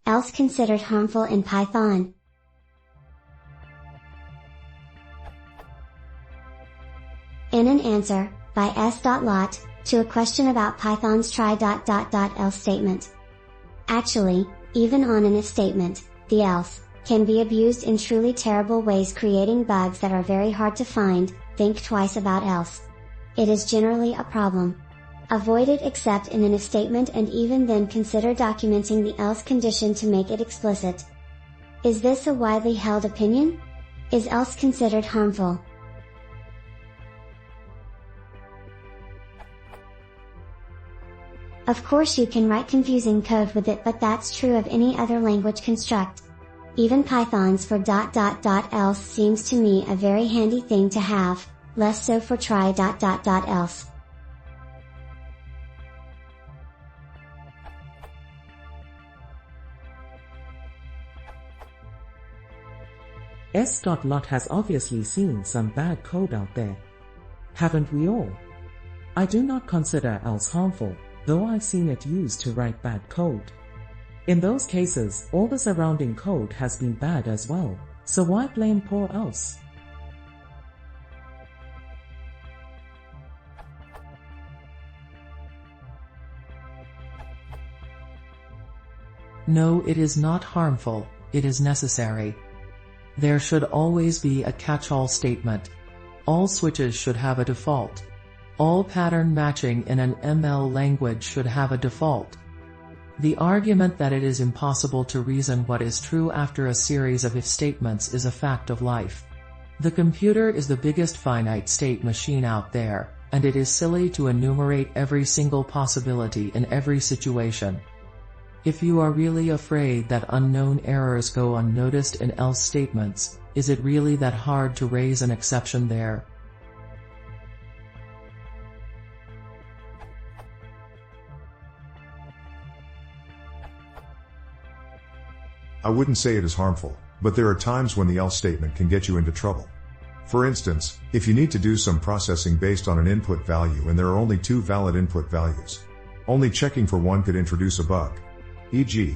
else considered harmful in Python? In an answer, by s.lot, to a question about Python's try.else statement. Actually, even on an if statement, the else can be abused in truly terrible ways, creating bugs that are very hard to find. Think twice about else. It is generally a problem. Avoid it except in an if statement, and even then consider documenting the else condition to make it explicit. Is this a widely held opinion? Is else considered harmful? Of course you can write confusing code with it, but that's true of any other language construct. Even Python's for else seems to me a very handy thing to have, less so for try.else. S.lot has obviously seen some bad code out there. Haven't we all? I do not consider else harmful, though I've seen it used to write bad code. In those cases, all the surrounding code has been bad as well, so why blame poor else? No, it is not harmful, it is necessary. There should always be a catch-all statement. All switches should have a default. All pattern matching in an ML language should have a default. The argument that it is impossible to reason what is true after a series of if statements is a fact of life. The computer is the biggest finite state machine out there, and it is silly to enumerate every single possibility in every situation. If you are really afraid that unknown errors go unnoticed in else statements, is it really that hard to raise an exception there? I wouldn't say it is harmful, but there are times when the else statement can get you into trouble. For instance, if you need to do some processing based on an input value and there are only two valid input values, only checking for one could introduce a bug. E.g.,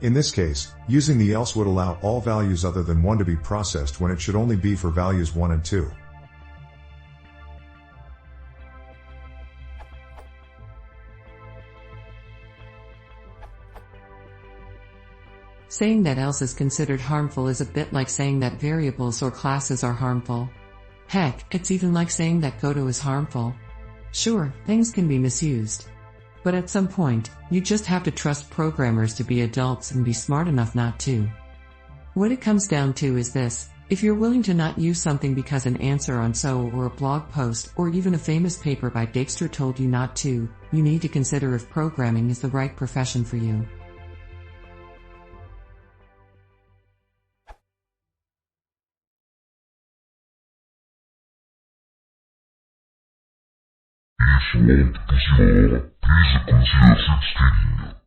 in this case, using the else would allow all values other than 1 to be processed when it should only be for values 1 and 2. Saying that else is considered harmful is a bit like saying that variables or classes are harmful. Heck, it's even like saying that Goto is harmful. Sure, things can be misused. But at some point, you just have to trust programmers to be adults and be smart enough not to. What it comes down to is this: if you're willing to not use something because an answer on SO or a blog post or even a famous paper by Dijkstra told you not to, you need to consider if programming is the right profession for you. Isso é impossível. Please consider substituting.